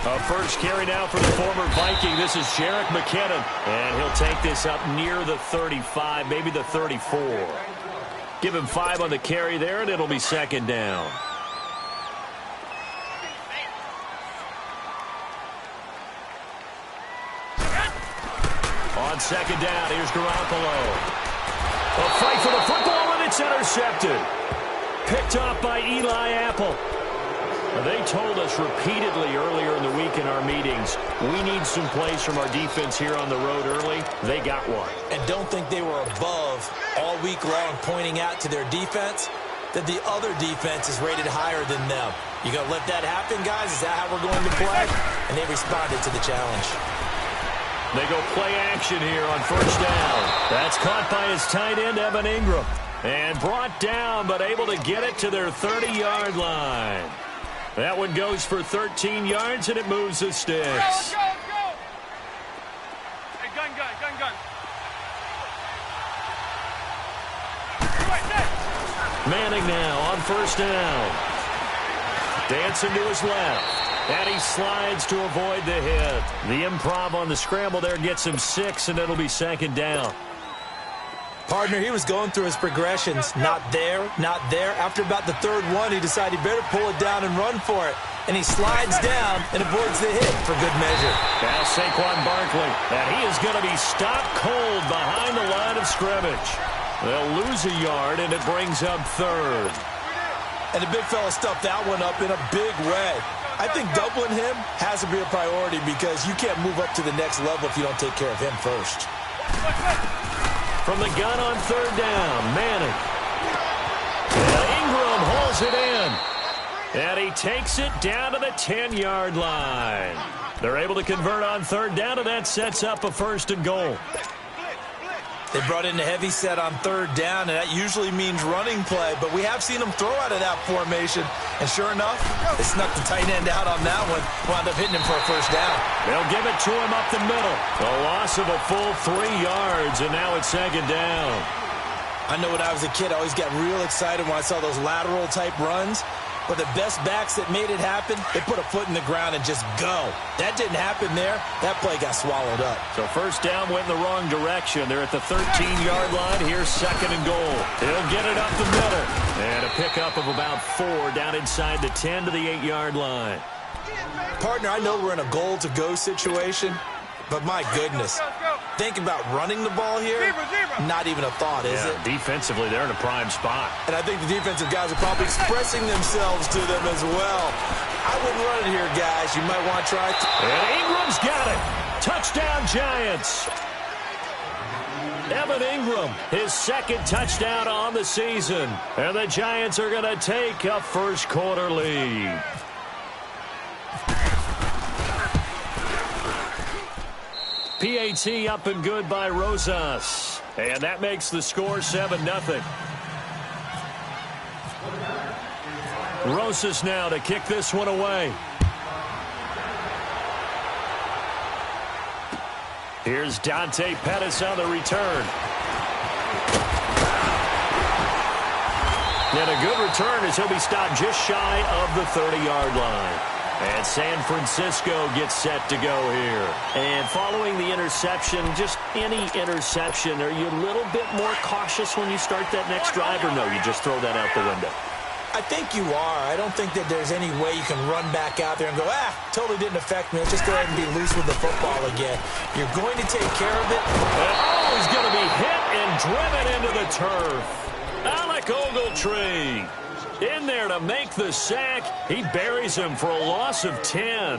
A first carry now for the former Viking. This is Jerick McKinnon. And he'll take this up near the 35, maybe the 34. Give him 5 on the carry there, and it'll be second down. On second down, here's Garoppolo. A fight for the football, and it's intercepted. Picked off by Eli Apple. Now, they told us repeatedly earlier in the week in our meetings, we need some plays from our defense here on the road early. They got one. And don't think they were above all week long pointing out to their defense that the other defense is rated higher than them. You going to let that happen, guys? Is that how we're going to play? And they responded to the challenge. They go play action here on first down. That's caught by his tight end, Evan Ingram. And brought down, but able to get it to their 30-yard line. That one goes for 13 yards, and it moves the sticks. Go, go, go! Hey, gun. Manning now on first down. Dancing to his left. And he slides to avoid the hit. The improv on the scramble there gets him 6, and it'll be second down. Partner, he was going through his progressions. Not there, not there. After about the third one, he decided he better pull it down and run for it. And he slides down and avoids the hit for good measure. Now Saquon Barkley. And he is going to be stopped cold behind the line of scrimmage. They'll lose a yard, and it brings up third. And the big fella stuffed that one up in a big way. I think doubling him has to be a priority because you can't move up to the next level if you don't take care of him first. From the gun on third down, Manning. And Ingram holds it in. And he takes it down to the 10-yard line. They're able to convert on third down, and that sets up a first and goal. They brought in a heavy set on third down, and that usually means running play, but we have seen them throw out of that formation. And sure enough, they snuck the tight end out on that one, wound up hitting him for a first down. They'll give it to him up the middle. A loss of a full 3 yards, and now it's second down. I know when I was a kid, I always got real excited when I saw those lateral-type runs. But the best backs that made it happen, they put a foot in the ground and just go. That didn't happen there. That play got swallowed up. So first down went in the wrong direction. They're at the 13-yard line. Here's second and goal. He'll get it up the middle. And a pickup of about 4 down inside the 10 to the 8-yard line. Partner, I know we're in a goal-to-go situation, but my goodness. Think about running the ball here. Not even a thought, is it? Defensively, they're in a prime spot. And I think the defensive guys are probably expressing themselves to them as well. I wouldn't run it here, guys. You might want to try it. And Ingram's got it. Touchdown, Giants. Evan Ingram, his second touchdown on the season. And the Giants are going to take a first-quarter lead. PAT up and good by Rosas. And that makes the score 7-0. Rosas now to kick this one away. Here's Dante Pettis on the return. And a good return as he'll be stopped just shy of the 30-yard line. And San Francisco gets set to go here. And following the interception, just any interception, are you a little bit more cautious when you start that next drive, or no, you just throw that out the window? I think you are. I don't think that there's any way you can run back out there and go, totally didn't affect me. Let's just go ahead and be loose with the football again. You're going to take care of it. And, he's going to be hit and driven into the turf. Alec Ogletree in there to make the sack. He buries him for a loss of 10.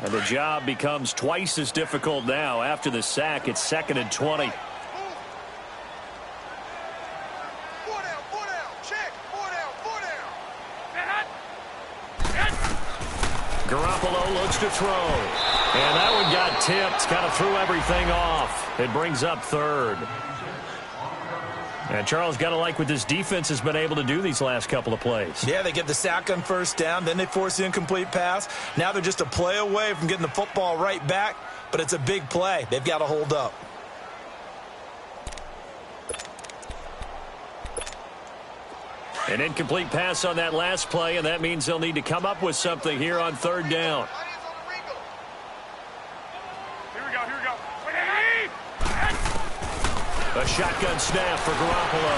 And the job becomes twice as difficult now. After the sack, it's 2nd and 20. Garoppolo looks to throw. And that one got tipped. Kind of threw everything off. It brings up third. And Charles, got to like what this defense has been able to do these last couple of plays. Yeah, they get the sack on first down. Then they force the incomplete pass. Now they're just a play away from getting the football right back. But it's a big play. They've got to hold up. An incomplete pass on that last play, and that means they'll need to come up with something here on third down. Here we go. A shotgun snap for Garoppolo.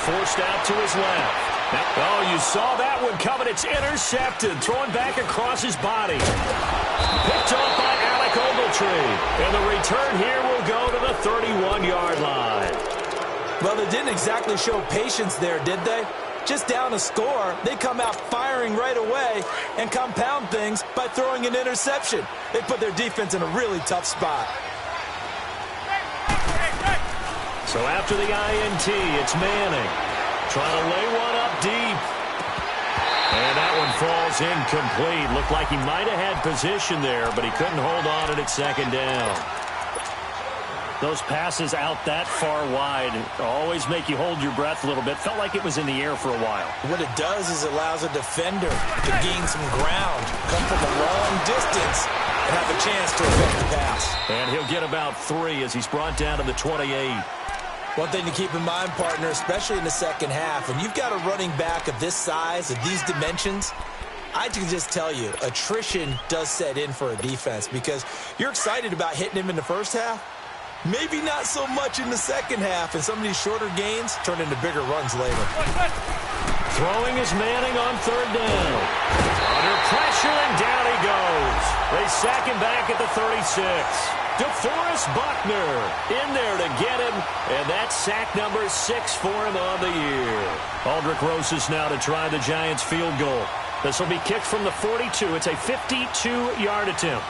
Forced out to his left. Oh, you saw that one coming. It's intercepted. Thrown back across his body. Picked off by Alec Ogletree. And the return here will go to the 31-yard line. Well, they didn't exactly show patience there, did they? Just down a score, they come out firing right away and compound things by throwing an interception. They put their defense in a really tough spot. So after the INT, it's Manning. Trying to lay one up deep. And that one falls incomplete. Looked like he might have had position there, but he couldn't hold on at second down. Those passes out that far wide always make you hold your breath a little bit. Felt like it was in the air for a while. What it does is it allows a defender to gain some ground, come from a long distance, and have a chance to affect the pass. And he'll get about 3 as he's brought down to the 28. One thing to keep in mind, partner, especially in the second half, when you've got a running back of this size, of these dimensions, I can just tell you, attrition does set in for a defense because you're excited about hitting him in the first half. Maybe not so much in the second half, and some of these shorter gains turn into bigger runs later. Throwing is Manning on third down. Under pressure, and down he goes. They sack him back at the 36. DeForest Buckner in there to get him, and that's sack number 6 for him on the year. Aldrick Rosas now to try the Giants field goal. This will be kicked from the 42. It's a 52-yard attempt.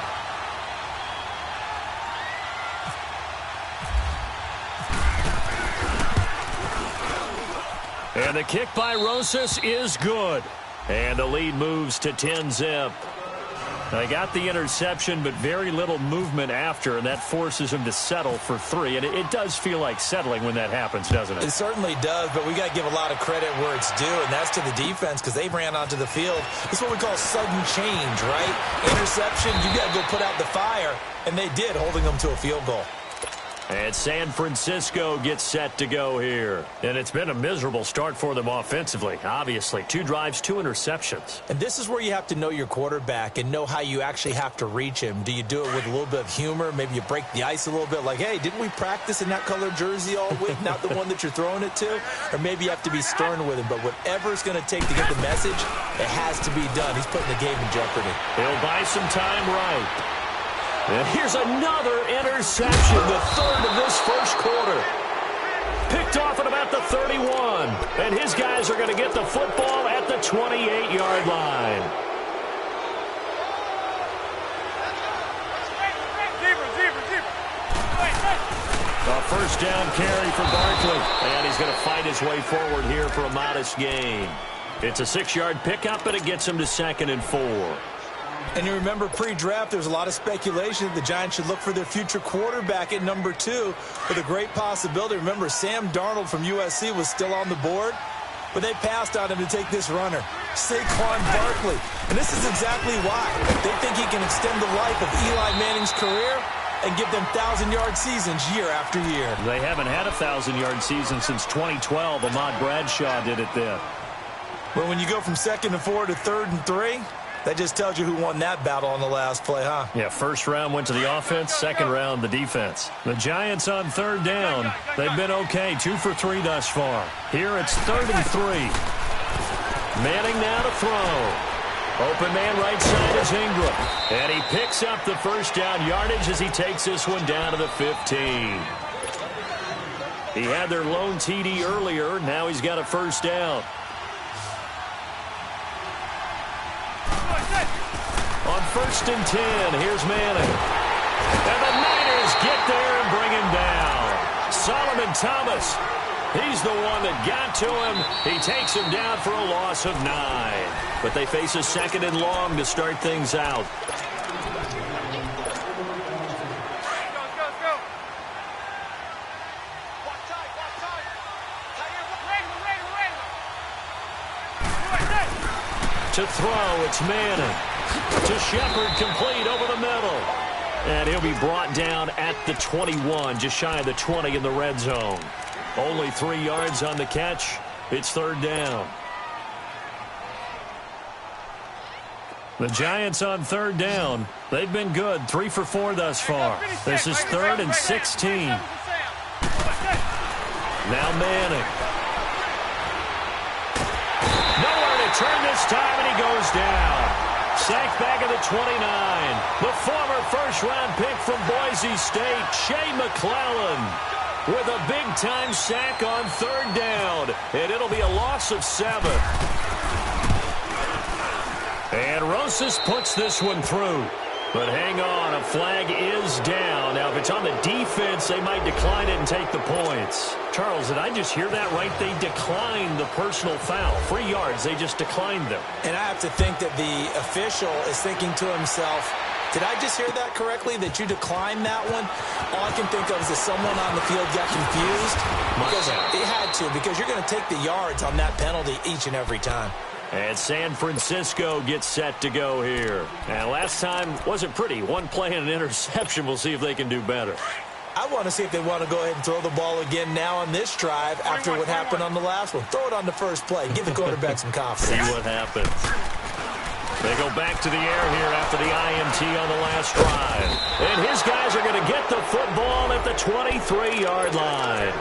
And the kick by Rosas is good. And the lead moves to 10-zip. They got the interception, but very little movement after, and that forces him to settle for 3. And it does feel like settling when that happens, doesn't it? It certainly does, but we got to give a lot of credit where it's due, and that's to the defense because they ran onto the field. This is what we call sudden change, right? Interception, you got to go put out the fire, and they did, holding them to a field goal. And San Francisco gets set to go here. And it's been a miserable start for them offensively, obviously. 2 drives, 2 interceptions. And this is where you have to know your quarterback and know how you actually have to reach him. Do you do it with a little bit of humor? Maybe you break the ice a little bit like, hey, didn't we practice in that color jersey all week, not the one that you're throwing it to? Or maybe you have to be stern with him. But whatever it's going to take to get the message, it has to be done. He's putting the game in jeopardy. He'll buy some time right. And here's another interception, the 3rd of this first quarter. Picked off at about the 31. And his guys are going to get the football at the 28-yard line. A first down carry for Barkley. And he's going to fight his way forward here for a modest gain. It's a 6-yard pickup, and it gets him to 2nd and 4. And you remember pre-draft, there's a lot of speculation that the Giants should look for their future quarterback at number 2 with a great possibility. Remember, Sam Darnold from USC was still on the board, but they passed on him to take this runner, Saquon Barkley. And this is exactly why. They think he can extend the life of Eli Manning's career and give them 1,000-yard seasons year after year. They haven't had a 1,000-yard season since 2012. Ahmad Bradshaw did it then. Well, when you go from 2nd and 4 to 3rd and 3, that just tells you who won that battle on the last play, huh? Yeah, first round went to the offense, second round the defense. The Giants on third down. They've been okay, 2 for 3 thus far. Here it's 3rd and 3. Manning now to throw. Open man right side is Ingram. And he picks up the first down yardage as he takes this one down to the 15. He had their lone TD earlier. Now he's got a first down. On 1st and 10, here's Manning. And the Niners get there and bring him down. Solomon Thomas, he's the one that got to him. He takes him down for a loss of 9. But they face a 2nd and long to start things out. To throw, it's Manning. To Shepard, complete over the middle. And he'll be brought down at the 21, just shy of the 20 in the red zone. Only 3 yards on the catch. It's 3rd down. The Giants on third down. They've been good, 3 for 4 thus far. This is 3rd and 16. Now Manning. Nowhere to turn this time, and he goes down. Sacked back at the 29. The former first-round pick from Boise State, Shea McClellan, with a big-time sack on 3rd down. And it'll be a loss of 7. And Rosas puts this one through. But hang on, a flag is down. Now, if it's on the defense, they might decline it and take the points. Charles, did I just hear that right? They declined the personal foul. 3 yards, they just declined them. And I have to think that the official is thinking to himself, did I just hear that correctly, that you declined that one? All I can think of is that someone on the field got confused. Because it had to, because you're going to take the yards on that penalty each and every time. And San Francisco gets set to go here. And last time wasn't pretty. 1 play and an interception. We'll see if they can do better. I want to see if they want to go ahead and throw the ball again now on this drive after what happened on the last one. Throw it on the first play. Give the quarterback some confidence. See what happens. They go back to the air here after the INT on the last drive. And his guys are going to get the football at the 23-yard line.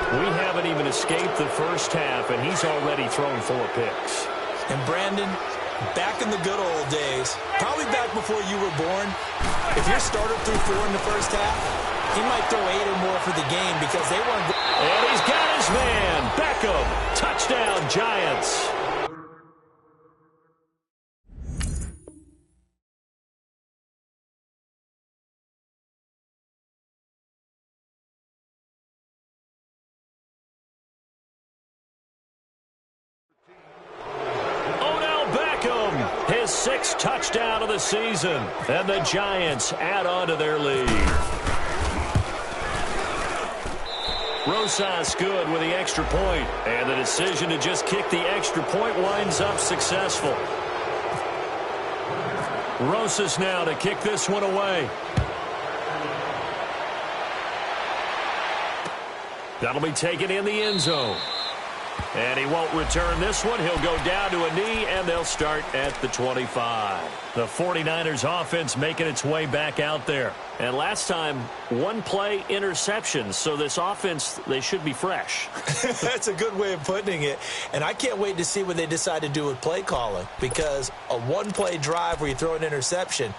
We haven't even escaped the first half, and he's already thrown 4 picks. And Brandon, back in the good old days, probably back before you were born, if your starter threw 4 in the first half, he might throw 8 or more for the game because they weren't. And he's got his man, Beckham. Touchdown, Giants. His 6th touchdown of the season, and the Giants add on to their lead. Rosas good with the extra point, and the decision to just kick the extra point winds up successful. Rosas now to kick this one away. That'll be taken in the end zone. And he won't return this one. He'll go down to a knee, and they'll start at the 25. The 49ers offense making its way back out there. And last time, 1 play interception. So this offense, they should be fresh. That's a good way of putting it. And I can't wait to see what they decide to do with play calling. Because a 1-play drive where you throw an interception,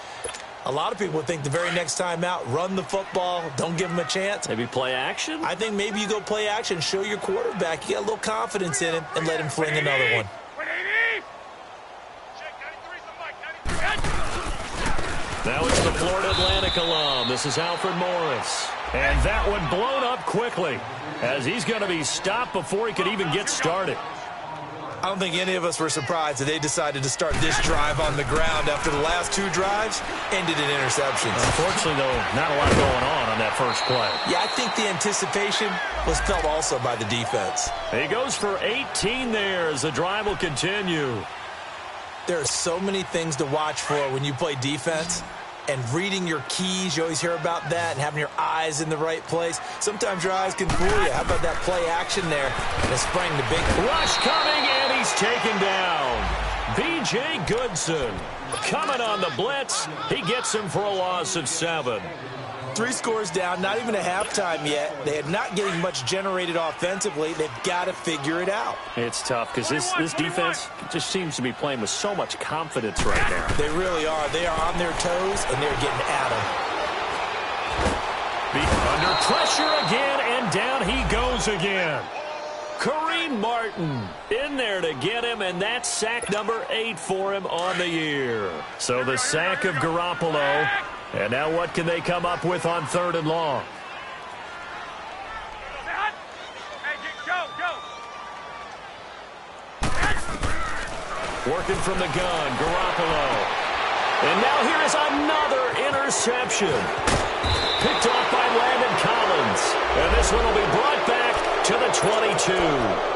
a lot of people would think the very next time out, run the football, don't give him a chance. Maybe play action? I think maybe you go play action, show your quarterback you got a little confidence in him, and let him fling another one. Now it's the Florida Atlantic alum. This is Alfred Morris. And that one blown up quickly as he's going to be stopped before he could even get started. I don't think any of us were surprised that they decided to start this drive on the ground after the last 2 drives ended in interceptions. Unfortunately, though, not a lot going on that first play. Yeah, I think the anticipation was felt also by the defense. He goes for 18 there as the drive will continue. There are so many things to watch for when you play defense. And reading your keys, you always hear about that, and having your eyes in the right place. Sometimes your eyes can fool you. How about that play action there? And a spring to big. Rush coming, and he's taken down. B.J. Goodson coming on the blitz. He gets him for a loss of 7. 3 scores down, not even a halftime yet. They are not getting much generated offensively. They've got to figure it out. It's tough because this defense just seems to be playing with so much confidence right now. They really are. They are on their toes, and they're getting at them. Under pressure again, and down he goes again. Kareem Martin in there to get him, and that's sack number 8 for him on the year. So the sack of Garoppolo. And now what can they come up with on 3rd and long? Working from the gun, Garoppolo. And now here is another interception. Picked off by Landon Collins. And this one will be brought back to the 22.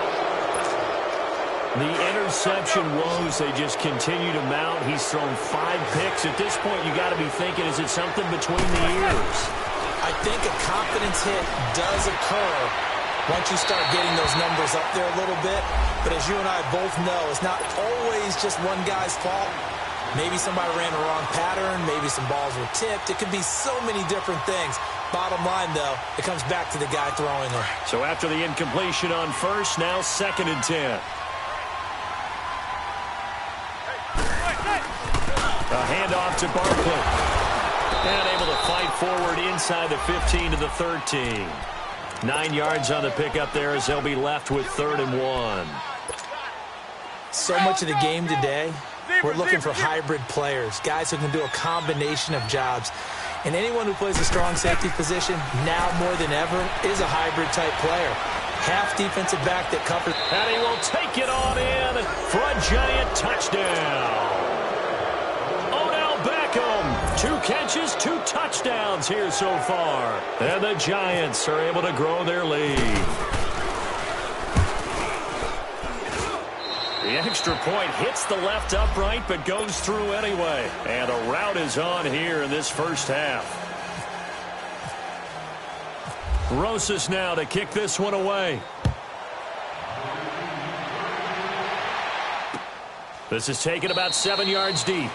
The interception woes, they just continue to mount. He's thrown 5 picks. At this point, you got to be thinking, is it something between the ears? I think a confidence hit does occur once you start getting those numbers up there a little bit. But as you and I both know, it's not always just one guy's fault. Maybe somebody ran the wrong pattern. Maybe some balls were tipped. It could be so many different things. Bottom line, though, it comes back to the guy throwing them. So after the incompletion on first, now 2nd and 10. A handoff to Barkley. And able to fight forward inside the 15 to the 13. 9 yards on the pickup there as they'll be left with 3rd and 1. So much of the game today, we're looking for hybrid players, guys who can do a combination of jobs. And anyone who plays a strong safety position, now more than ever, is a hybrid-type player. Half defensive back that covers. And he will take it on in for a giant touchdown. 2 catches, 2 touchdowns here so far. And the Giants are able to grow their lead. The extra point hits the left upright but goes through anyway. And a rout is on here in this first half. Rosas now to kick this one away. This is taken about 7 yards deep.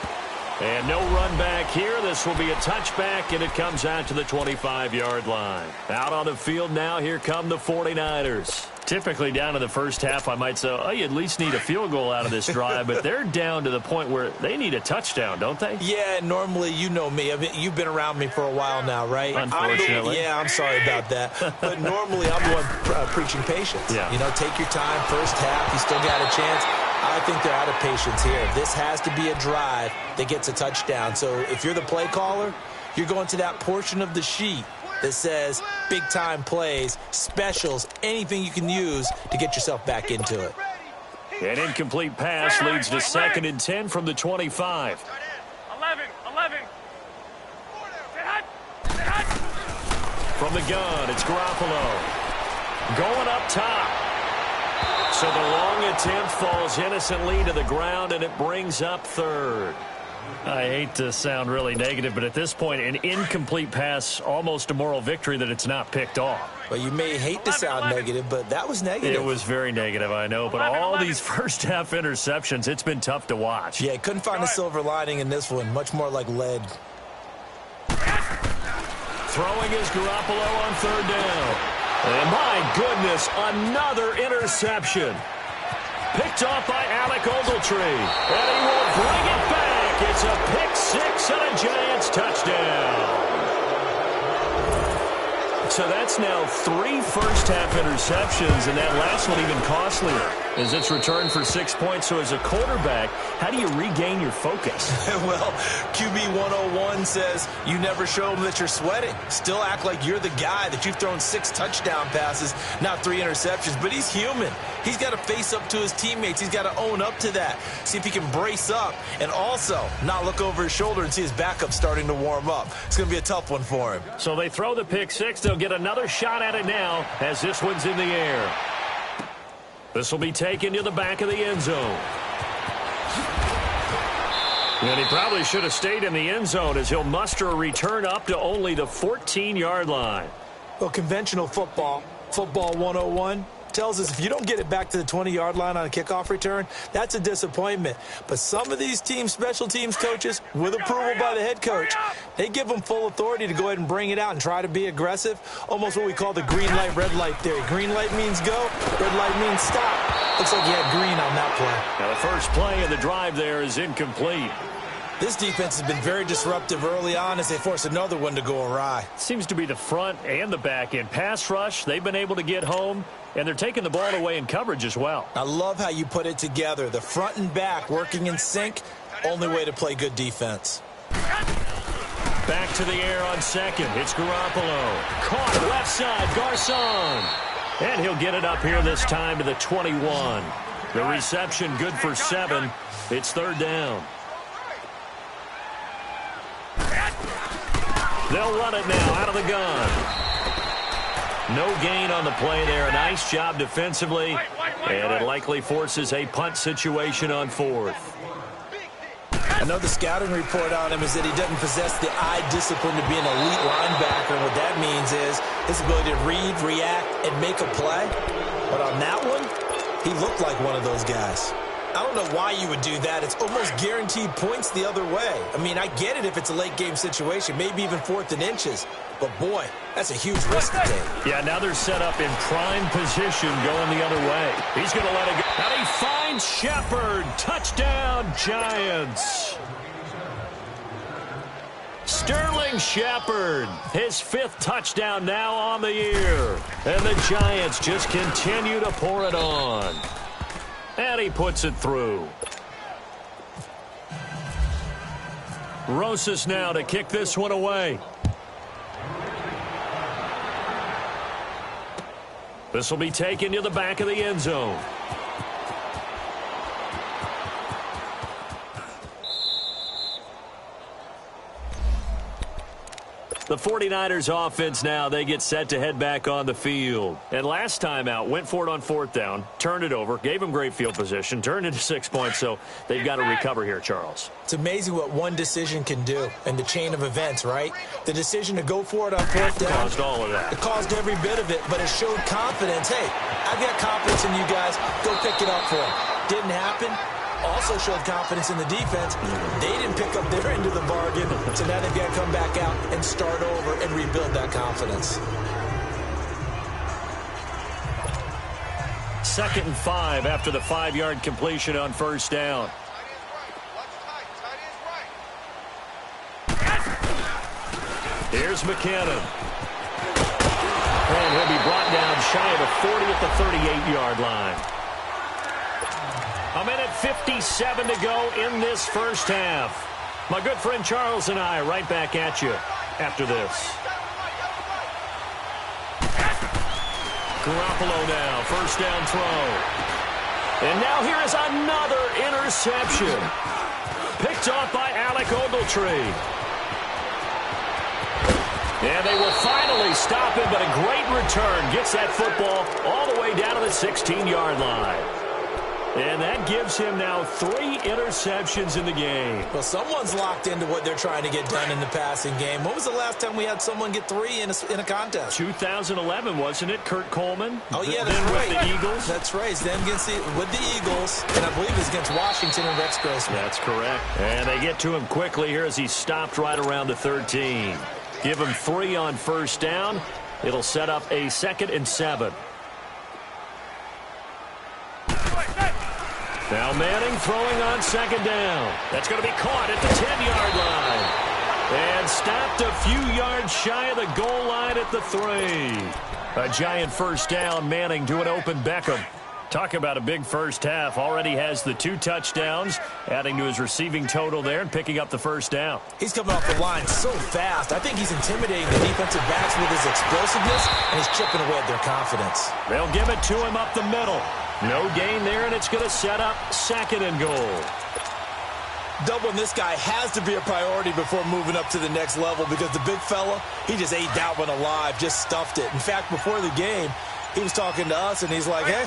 And no run back here. This will be a touchback, and it comes out to the 25-yard line. Out on the field now, here come the 49ers. Typically down in the first half, I might say, oh, you at least need a field goal out of this drive, but they're down to the point where they need a touchdown, don't they? Yeah, normally, you know me. You've been around me for a while now, right? Unfortunately. I'm sorry about that. But normally, I'm the one preaching patience. Yeah. You know, take your time, first half, you still got a chance. I think they're out of patience here. This has to be a drive that gets a touchdown. So if you're the play caller, you're going to that portion of the sheet that says big-time plays, specials, anything you can use to get yourself back into it. An incomplete pass leads to 2nd and 10 from the 25. 11. From the gun, it's Garoppolo. Going up top. So the long attempt falls innocently to the ground, and it brings up 3rd. I hate to sound really negative, but at this point, an incomplete pass, almost a moral victory that it's not picked off. Well, you may hate to sound negative, but that was negative. It was very negative, I know. But all these first-half interceptions, it's been tough to watch. Yeah, couldn't find a silver lining in this one. Much more like lead. Throwing is Garoppolo on 3rd down. And my goodness, another interception. Picked off by Alec Ogletree. And he will bring it back. It's a pick 6 and a Giants touchdown. So that's now 3 first-half interceptions, and that last one even costlier as it's returned for 6 points. So as a quarterback, how do you regain your focus? Well, QB 101 says you never show them that you're sweating. Still act like you're the guy, that you've thrown 6 touchdown passes, not 3 interceptions. But he's human. He's got to face up to his teammates. He's got to own up to that. See if he can brace up and also not look over his shoulder and see his backup starting to warm up. It's going to be a tough one for him. So they throw the pick 6. They'll get another shot at it now as this one's in the air. This will be taken to the back of the end zone. And he probably should have stayed in the end zone as he'll muster a return up to only the 14-yard line. Well, conventional football 101, tells us if you don't get it back to the 20-yard line on a kickoff return, that's a disappointment. But some of these teams, special teams coaches, with approval by the head coach, they give them full authority to go ahead and bring it out and try to be aggressive. Almost what we call the green light, red light theory. Green light means go, red light means stop. Looks like you had green on that play. Now the first play of the drive there is incomplete. This defense has been very disruptive early on as they force another one to go awry. Seems to be the front and the back end. Pass rush, they've been able to get home, and they're taking the ball away in coverage as well. I love how you put it together. The front and back working in sync, only way to play good defense. Back to the air on 2nd. It's Garoppolo. Caught left side, Garcon. And he'll get it up here this time to the 21. The reception good for 7. It's 3rd down. They'll run it now out of the gun. No gain on the play there. A nice job defensively. And it likely forces a punt situation on 4th. I know the scouting report on him is that he doesn't possess the eye discipline to be an elite linebacker. And what that means is his ability to read, react, and make a play. But on that one, he looked like one of those guys. I don't know why you would do that. It's almost guaranteed points the other way. I mean, I get it if it's a late-game situation, maybe even 4th and inches. But, boy, that's a huge risk to take. Yeah, now they're set up in prime position going the other way. He's going to let it go. And he finds Shepard. Touchdown, Giants. Sterling Shepard, his 5th touchdown now on the year. And the Giants just continue to pour it on. And he puts it through. Rosas now to kick this one away. This will be taken to the back of the end zone. The 49ers offense now, they get set to head back on the field. And last time out, went for it on 4th down, turned it over, gave them great field position, turned into 6 points, so they've got to recover here, Charles. It's amazing what one decision can do and the chain of events, right? The decision to go for it on 4th down. Caused all of that. It caused every bit of it, but it showed confidence. Hey, I've got confidence in you guys. Go pick it up for them. Didn't happen. Also showed confidence in the defense. They didn't pick up their end of the bargain, so now they've got to come back out and start over and rebuild that confidence. 2nd and 5 after the 5-yard completion on 1st down. Here's McKinnon. And he'll be brought down shy of the 40 at the 38-yard line. A minute 57 to go in this first half. My good friend Charles and I right back at you after this. Garoppolo now, 1st down throw. And now here is another interception. Picked off by Alec Ogletree. And they will finally stop him, but a great return. Gets that football all the way down to the 16-yard line. And that gives him now 3 interceptions in the game. Well, someone's locked into what they're trying to get done in the passing game. When was the last time we had someone get 3 in a contest? 2011, wasn't it? Kurt Coleman? Oh, yeah, that's then right. With the Eagles? That's right. Then with the Eagles, and I believe it's against Washington and Rex Grossman. That's correct. And they get to him quickly here as he stopped right around the 13. Give him 3 on 1st down. It'll set up a 2nd and 7. Now Manning throwing on 2nd down. That's going to be caught at the 10-yard line. And stopped a few yards shy of the goal line at the 3. A giant 1st down. Manning to an open Beckham. Talk about a big first half. Already has the 2 touchdowns, adding to his receiving total there and picking up the 1st down. He's coming off the line so fast. I think he's intimidating the defensive backs with his explosiveness, and he's chipping away at their confidence. They'll give it to him up the middle. No gain there, and it's going to set up 2nd and goal. Doubling this guy has to be a priority before moving up to the next level because the big fella, he just ate that one alive, just stuffed it. In fact, before the game, he was talking to us, and he's like, hey,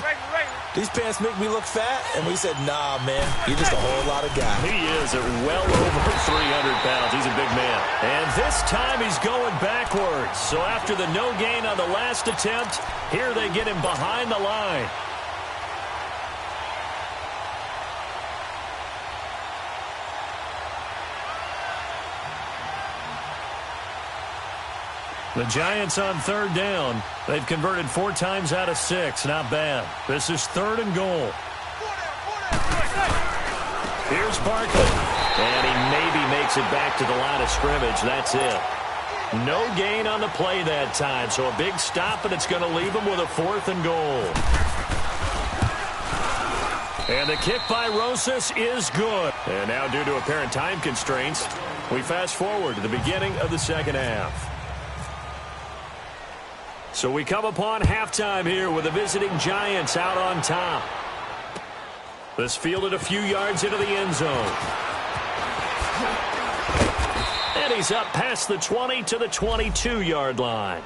these pants make me look fat. And we said, nah, man, you're just a whole lot of guy. He is at well over 300 pounds. He's a big man. And this time he's going backwards. So after the no gain on the last attempt, here they get him behind the line. The Giants on 3rd down. They've converted 4 times out of 6. Not bad. This is 3rd and goal. Here's Barkley. And he maybe makes it back to the line of scrimmage. That's it. No gain on the play that time. So a big stop, and it's going to leave him with a 4th and goal. And the kick by Rosas is good. And now due to apparent time constraints, we fast forward to the beginning of the 2nd half. So we come upon halftime here with the visiting Giants out on top. This fielded a few yards into the end zone. And he's up past the 20 to the 22-yard line.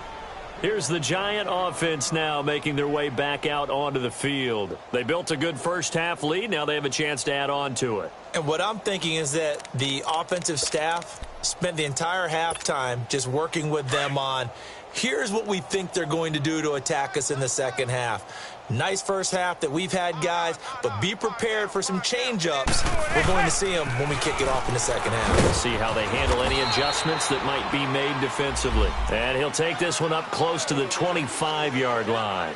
Here's the Giant offense now making their way back out onto the field. They built a good first half lead. Now they have a chance to add on to it. And what I'm thinking is that the offensive staff spent the entire halftime just working with them on, here's what we think they're going to do to attack us in the second half. Nice first half that we've had, guys, but be prepared for some change-ups. We're going to see them when we kick it off in the second half. We'll see how they handle any adjustments that might be made defensively. And he'll take this one up close to the 25-yard line.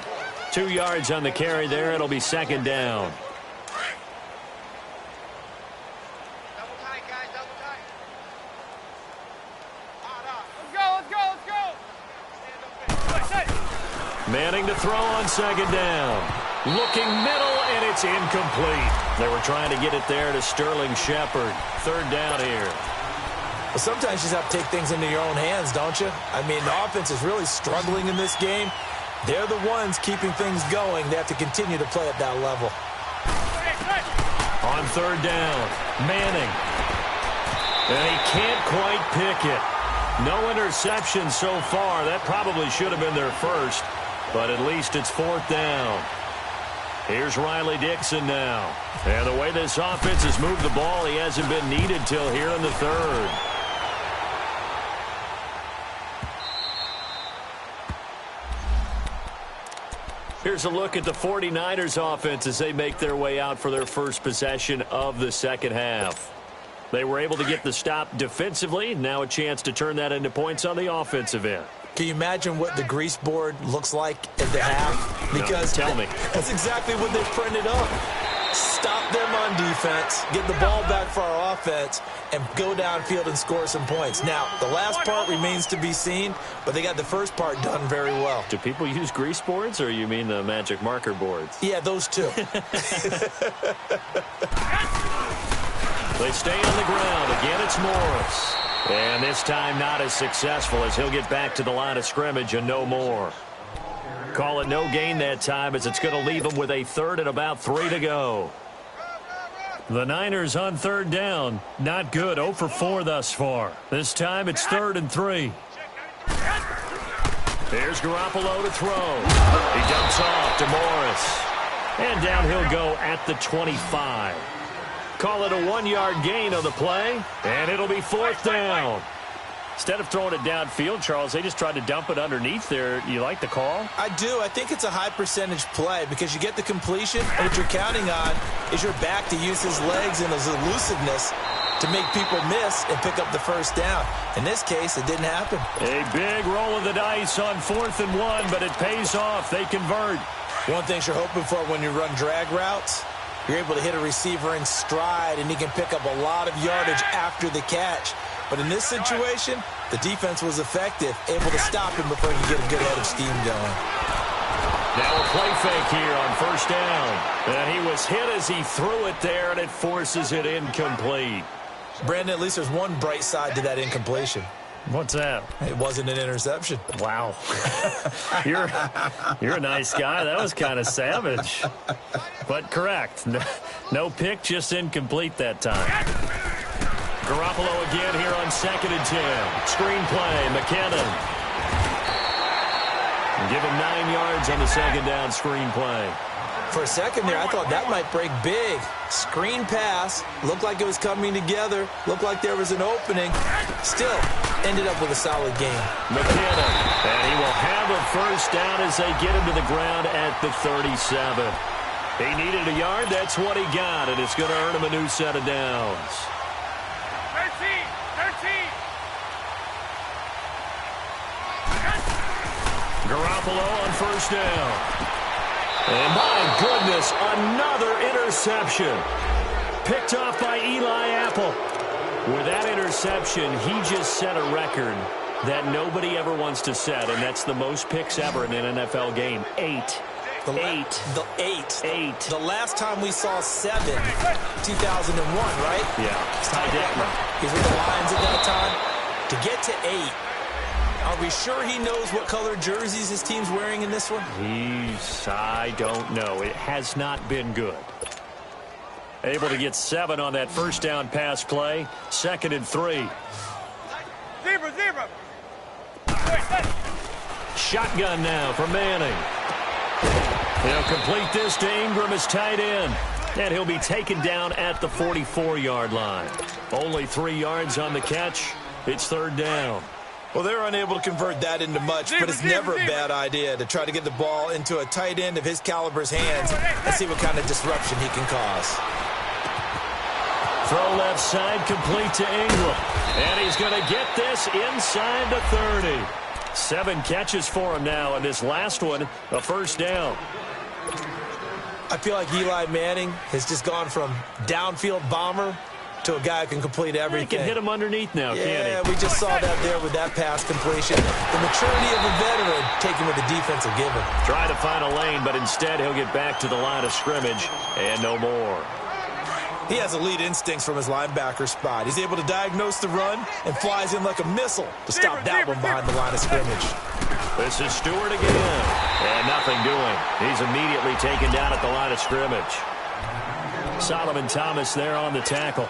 2 yards on the carry there. It'll be second down. Double tight, guys, double tight. Let's go. Stand up. Manning to throw on second down. Looking middle, and it's incomplete. They were trying to get it there to Sterling Shepard. Third down here. Well, sometimes you just have to take things into your own hands, don't you? I mean, the offense is really struggling in this game. They're the ones keeping things going. They have to continue to play at that level. On third down, Manning. And he can't quite pick it. No interception so far. That probably should have been their first, but at least it's fourth down. Here's Riley Dixon now. And the way this offense has moved the ball, he hasn't been needed till here in the third. Here's a look at the 49ers offense as they make their way out for their first possession of the second half. They were able to get the stop defensively. Now a chance to turn that into points on the offensive end. Can you imagine what the grease board looks like at the half? Because no, tell me. That's exactly what they printed up. Stop them on defense, get the ball back for our offense, and go downfield and score some points. Now, the last part remains to be seen, but they got the first part done very well. Do people use grease boards, or you mean the magic marker boards? Yeah, those two. They stay on the ground. Again, it's Morris. And this time not as successful as he'll get back to the line of scrimmage and no more. Call it no gain that time as it's going to leave them with a third and about 3 to go. The Niners on third down. Not good. 0 for 4 thus far. This time it's 3rd and 3. Here's Garoppolo to throw. He dumps off to Morris. And down he'll go at the 25. Call it a 1-yard gain on the play. And it'll be 4th down. Instead of throwing it downfield, Charles, they just tried to dump it underneath there. You like the call? I do. I think it's a high percentage play because you get the completion, and what you're counting on is your back to use his legs and his elusiveness to make people miss and pick up the first down. In this case, it didn't happen. A big roll of the dice on 4th and 1, but it pays off. They convert. One thing you're hoping for when you run drag routes, you're able to hit a receiver in stride, and he can pick up a lot of yardage after the catch. But in this situation, the defense was effective, able to stop him before he could get a good head of steam going. Now a play fake here on first down. And he was hit as he threw it there, and it forces it incomplete. Brandon, at least there's one bright side to that incompletion. What's that? It wasn't an interception. Wow. You're a nice guy. That was kind of savage. But correct. No pick, just incomplete that time. Garoppolo again here on 2nd and 10. Screen play, McKinnon. Give him 9 yards on the second down screen play. For a second there, I thought that might break big. Screen pass, looked like it was coming together, looked like there was an opening. Still, ended up with a solid game. McKinnon, and he will have a first down as they get him to the ground at the 37. He needed a yard, that's what he got, and it's going to earn him a new set of downs. 13. Garoppolo on first down. And my goodness, another interception. Picked off by Eli Apple. With that interception, he just set a record that nobody ever wants to set, and that's the most picks ever in an NFL game. 8. The last time we saw 7, 2001, right? Yeah. Ty Detmer. He's with the Lions at that time. To get to 8, are we sure he knows what color jerseys his team's wearing in this one? I don't know. It has not been good. Able to get 7 on that first down pass play. 2nd and 3. Zebra. Shotgun now for Manning. He'll complete this to Ingram as tight end. And he'll be taken down at the 44-yard line. Only 3 yards on the catch. It's third down. Well, they're unable to convert that into much, but it's never a bad idea to try to get the ball into a tight end of his caliber's hands and see what kind of disruption he can cause. Throw left side, complete to Ingram. And he's going to get this inside the 30. 7 catches for him now, and this last one, a first down. I feel like Eli Manning has just gone from downfield bomber to a guy who can complete everything. He can hit him underneath now, can't he? Yeah, we just saw that there with that pass completion. The maturity of a veteran taking what the defense will give him. Try to find a lane, but instead he'll get back to the line of scrimmage and no more. He has elite instincts from his linebacker spot. He's able to diagnose the run and flies in like a missile to stop that one behind the line of scrimmage. This is Stewart again. And nothing doing. He's immediately taken down at the line of scrimmage. Solomon Thomas there on the tackle.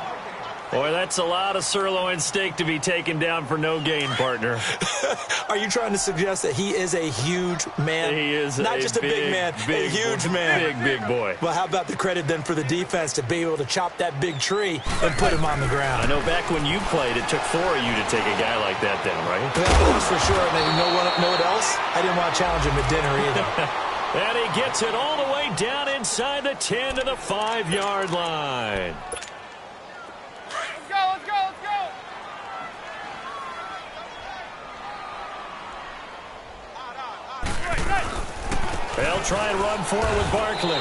Boy, that's a lot of sirloin steak to be taken down for no gain, partner. Are you trying to suggest that he is a huge man? He is not just a big man, a huge man. Big boy. Well, how about the credit then for the defense to be able to chop that big tree and put him on the ground? I know back when you played, it took 4 of you to take a guy like that down, right? Well, that's for sure. And you know what else? I didn't want to challenge him at dinner either. And he gets it all the way down inside the 10 to the 5-yard line. Let's go. They'll try and run for it with Barkley.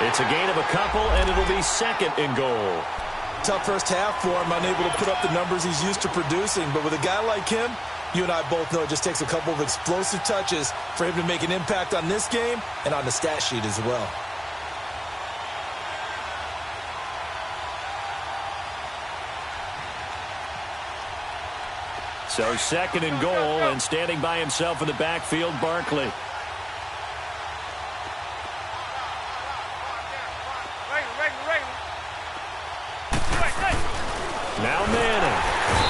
It's a gain of a couple, and it'll be second and goal. Tough first half for him, unable to put up the numbers he's used to producing. But with a guy like him, you and I both know it just takes a couple of explosive touches for him to make an impact on this game and on the stat sheet as well. So second and goal, and standing by himself in the backfield, Barkley. Now Manning.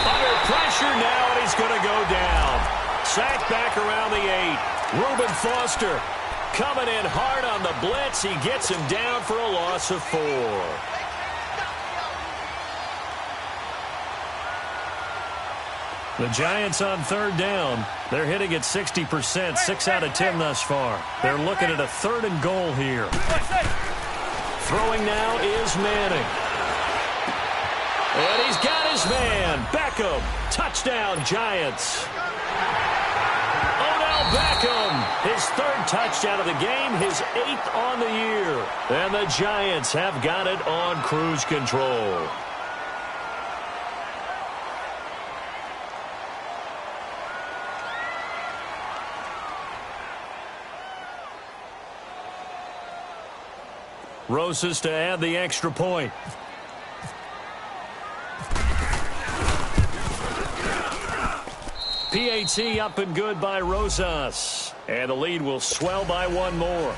Under pressure now, and he's going to go down. Sacked back around the 8. Reuben Foster coming in hard on the blitz. He gets him down for a loss of 4. The Giants on third down. They're hitting at 60%, 6 out of 10 thus far. They're looking at a third and goal here. Throwing now is Manning. And he's got his man, Beckham. Touchdown, Giants. Odell Beckham, his 3rd touchdown of the game, his 8th on the year. And the Giants have got it on cruise control. Rosas to add the extra point. PAT up and good by Rosas. And the lead will swell by 1 more.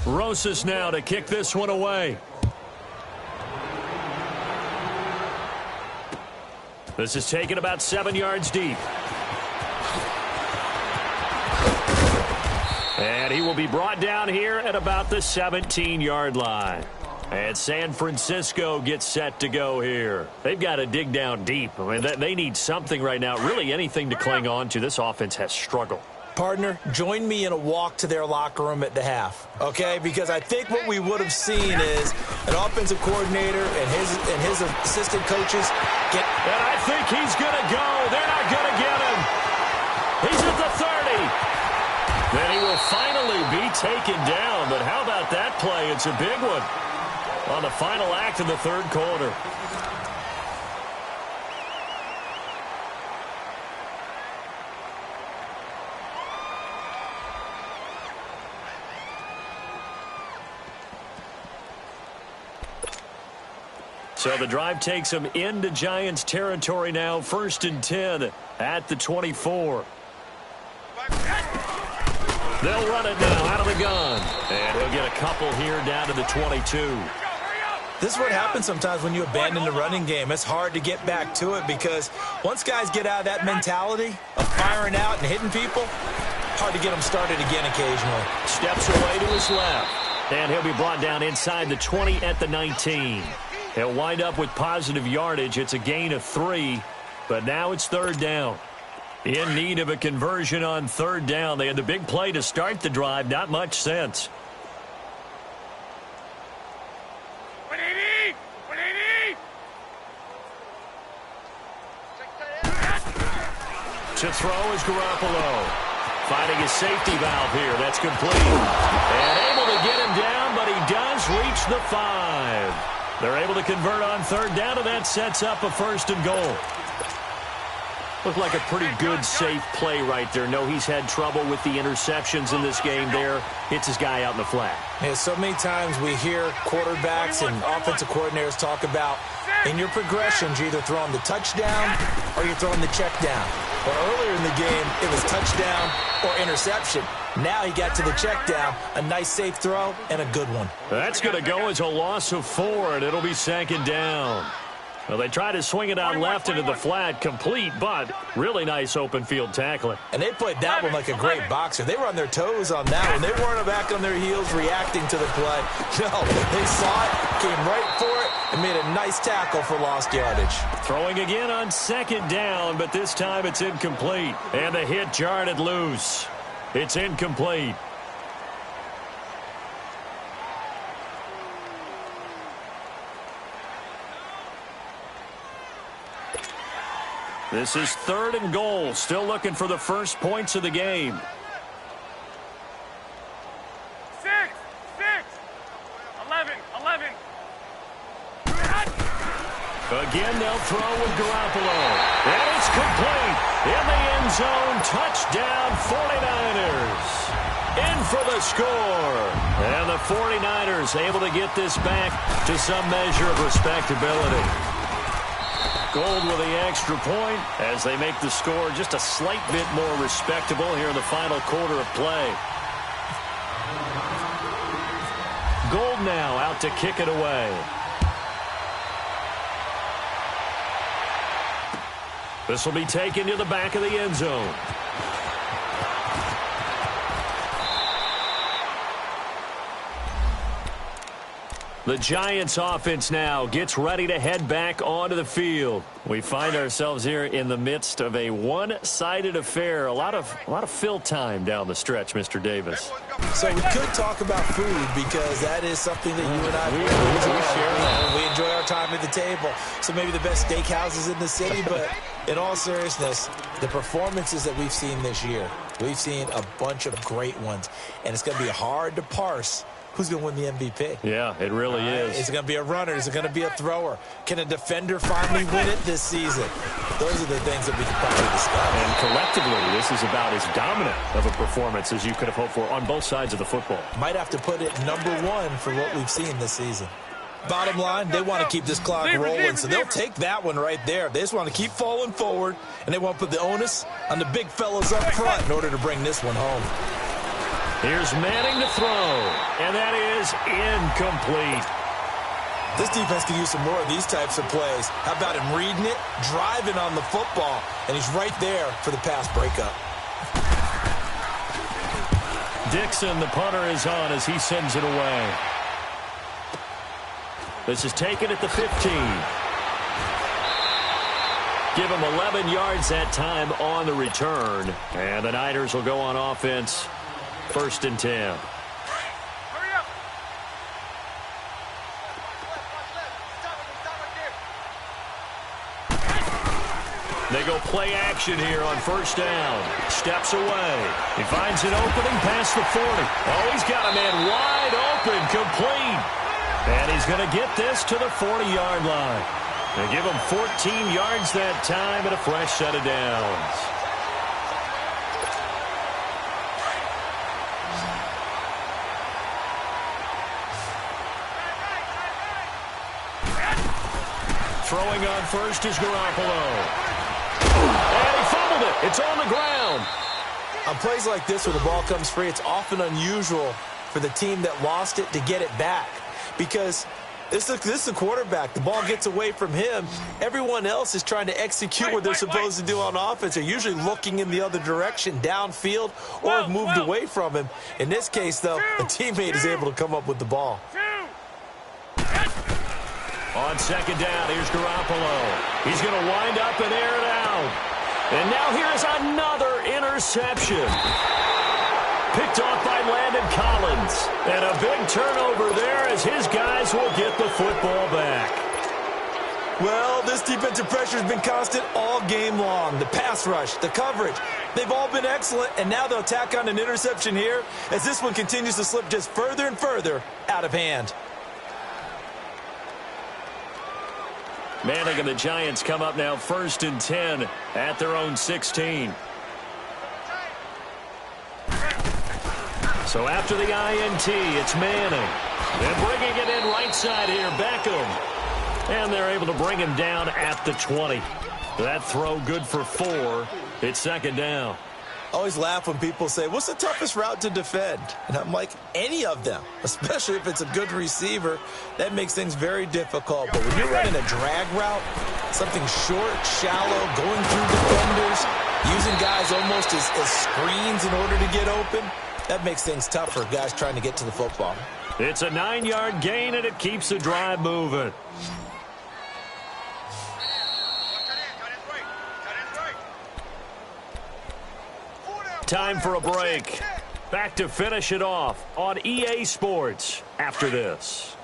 Rosas now to kick this one away. This is taken about 7 yards deep. And he will be brought down here at about the 17-yard line. And San Francisco gets set to go here. They've got to dig down deep. I mean, they need something right now, really anything to cling on to. This offense has struggled. Partner, join me in a walk to their locker room at the half, okay? Because I think what we would have seen is an offensive coordinator and his assistant coaches get... And I think he's going to go. They're not going to get him. He's at the 30. Then he will finally be taken down. But how about that play? It's a big one on the final act of the third quarter. So the drive takes him into Giants territory now. 1st and 10 at the 24. They'll run it now out of the gun. And he'll get a couple here down to the 22. This is what happens sometimes when you abandon the running game. It's hard to get back to it because once guys get out of that mentality of firing out and hitting people, hard to get them started again occasionally. Steps away to his left. And he'll be brought down inside the 20 at the 19. He'll wind up with positive yardage. It's a gain of 3, but now it's third down. In need of a conversion on third down. They had the big play to start the drive. Not much sense. To throw is Garoppolo. Finding his safety valve here. That's complete. And able to get him down, but he does reach the 5. They're able to convert on third down, and that sets up a first and goal. Looked like a pretty good, safe play right there. No, he's had trouble with the interceptions in this game there. Hits his guy out in the flat. Yeah, so many times we hear quarterbacks and offensive coordinators talk about in your progressions, you're either throwing the touchdown or you're throwing the check down. Well, earlier in the game, it was touchdown or interception. Now he got to the check down, a nice safe throw, and a good one. That's going to go as a loss of 4, and it'll be second down. Well, they try to swing it out left into the flat, complete, but really nice open field tackling. And they played that one like a great boxer. They were on their toes on that one. They weren't back on their heels reacting to the play. No, they saw it, came right for it, and made a nice tackle for lost yardage. Throwing again on second down, but this time it's incomplete. And the hit jarred it loose. It's incomplete. This is third and goal. Still looking for the first points of the game. 6, 11. Again, they'll throw with Garoppolo. And it's complete. In the end zone, touchdown 49ers. In for the score. And the 49ers able to get this back to some measure of respectability. Gold with the extra point as they make the score just a slight bit more respectable here in the final quarter of play. Gold now out to kick it away. This will be taken to the back of the end zone. The Giants offense now gets ready to head back onto the field. We find ourselves here in the midst of a one-sided affair. A lot of fill time down the stretch, Mr. Davis. So we could talk about food because that is something that you and I we enjoy our time at the table. So maybe the best steakhouses in the city, but in all seriousness, the performances that we've seen this year, we've seen a bunch of great ones, and it's going to be hard to parse who's going to win the MVP. Yeah, it really is. Is it going to be a runner? Is it going to be a thrower? Can a defender finally win it this season? Those are the things that we can probably discuss. And collectively, this is about as dominant of a performance as you could have hoped for on both sides of the football. Might have to put it #1 for what we've seen this season. Bottom line, they want to keep this clock rolling, so they'll take that one right there. They just want to keep falling forward, and they want to put the onus on the big fellas up front in order to bring this one home. Here's Manning to throw, and that is incomplete. This defense could use some more of these types of plays. How about him reading it, driving on the football, and he's right there for the pass breakup. Dixon, the punter, is on as he sends it away. This is taken at the 15. Give him 11 yards that time on the return, and the Niners will go on offense. 1st and 10. Hurry up. They go play action here on 1st down. Steps away. He finds an opening past the 40. Oh, he's got a man wide open, complete. And he's going to get this to the 40-yard line. They give him 14 yards that time and a fresh set of downs. Throwing on first is Garoppolo. And he fumbled it. It's on the ground. On plays like this where the ball comes free, it's often unusual for the team that lost it to get it back. Because this is the quarterback. The ball gets away from him. Everyone else is trying to execute what they're supposed to do on offense. They're usually looking in the other direction, downfield, or have moved away from him. In this case, though, a teammate is able to come up with the ball. On On second down, here's Garoppolo. He's going to wind up and air it out. And now here's another interception. Picked off by Landon Collins. And a big turnover there as his guys will get the football back. Well, this defensive pressure has been constant all game long. The pass rush, the coverage, they've all been excellent, and now they'll tack on an interception here as this one continues to slip just further and further out of hand. Manning and the Giants come up now 1st and 10 at their own 16. So after the INT, it's Manning. And bringing it in right side here, Beckham. And they're able to bring him down at the 20. That throw good for 4. It's second down. I always laugh when people say, what's the toughest route to defend? And I'm like, any of them, especially if it's a good receiver. That makes things very difficult. But when you're running a drag route, something short, shallow, going through defenders, using guys almost as screens in order to get open, that makes things tough for guys trying to get to the football. It's a 9-yard gain, and it keeps the drive moving. Time for a break. Back to finish it off on EA Sports after this.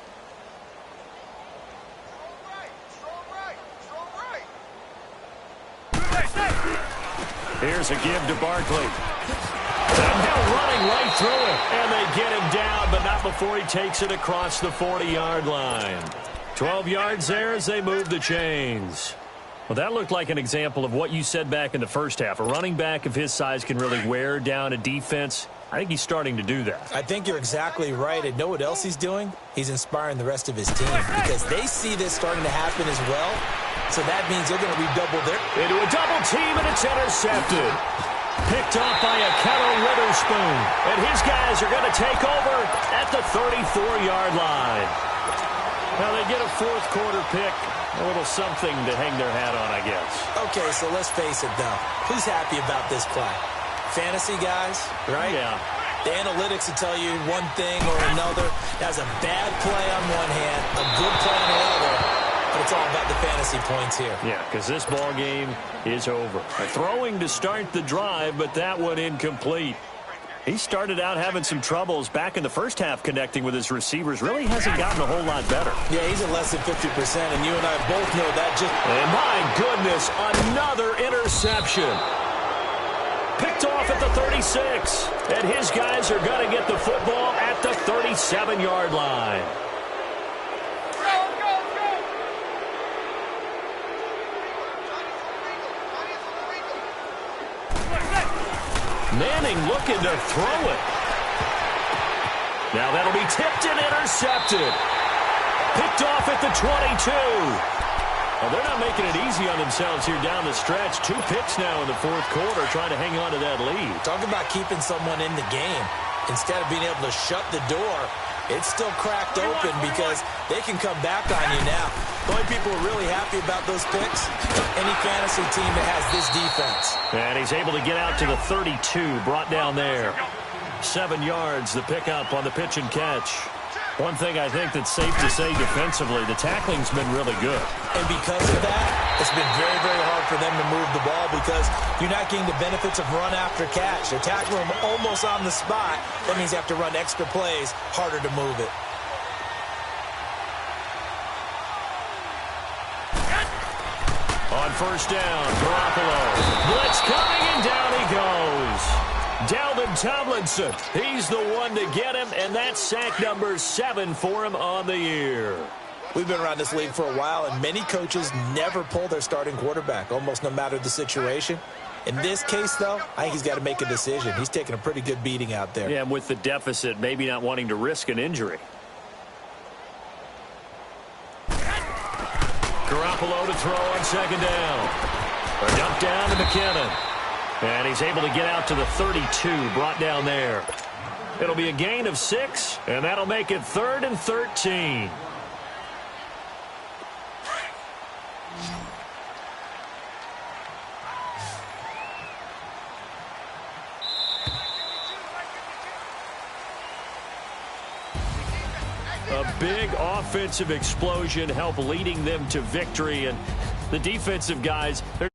Here's a give to Barkley. And now running right through it. And they get him down, but not before he takes it across the 40-yard line. 12 yards there as they move the chains. Well, that looked like an example of what you said back in the first half. A running back of his size can really wear down a defense. I think he's starting to do that. I think you're exactly right. And know what else he's doing? He's inspiring the rest of his team because they see this starting to happen as well. So that means they're going to redouble their... Into a double team, and it's intercepted. Picked off by a Kettle Witherspoon. And his guys are going to take over at the 34-yard line. Now they get a fourth-quarter pick. A little something to hang their hat on, I guess. Okay, so let's face it, though. Who's happy about this play? Fantasy guys, right? Yeah. The analytics will tell you one thing or another. That's a bad play on one hand, a good play on the other, but it's all about the fantasy points here. Yeah, because this ball game is over. Throwing to start the drive, but that one incomplete. He started out having some troubles back in the first half connecting with his receivers. Really hasn't gotten a whole lot better. Yeah, he's at less than 50%, and you and I both know that just... And my goodness, another interception. Picked off at the 36. And his guys are going to get the football at the 37-yard line. Manning looking to throw it. Now that'll be tipped and intercepted. Picked off at the 22. Well, they're not making it easy on themselves here down the stretch. 2 picks now in the fourth quarter trying to hang on to that lead. Talk about keeping someone in the game. Instead of being able to shut the door, it's still cracked open because they can come back on you now. The only people who are really happy about those picks, any fantasy team that has this defense. And he's able to get out to the 32, brought down there. 7 yards, the pickup on the pitch and catch. One thing I think that's safe to say defensively, the tackling's been really good. And because of that, it's been very, very hard for them to move the ball because you're not getting the benefits of run after catch. They're tackling them almost on the spot. That means you have to run extra plays, harder to move it. On first down, Garoppolo. Blitz coming, and down he goes. Dalvin Tomlinson, he's the one to get him, and that's sack number 7 for him on the year. We've been around this league for a while, and many coaches never pull their starting quarterback, almost no matter the situation. In this case, though, I think he's got to make a decision. He's taking a pretty good beating out there. Yeah, and with the deficit, maybe not wanting to risk an injury. Garoppolo to throw on second down. A dump down to McKinnon. And he's able to get out to the 32, brought down there. It'll be a gain of 6, and that'll make it 3rd and 13. A big offensive explosion helped leading them to victory, and the defensive guys, they're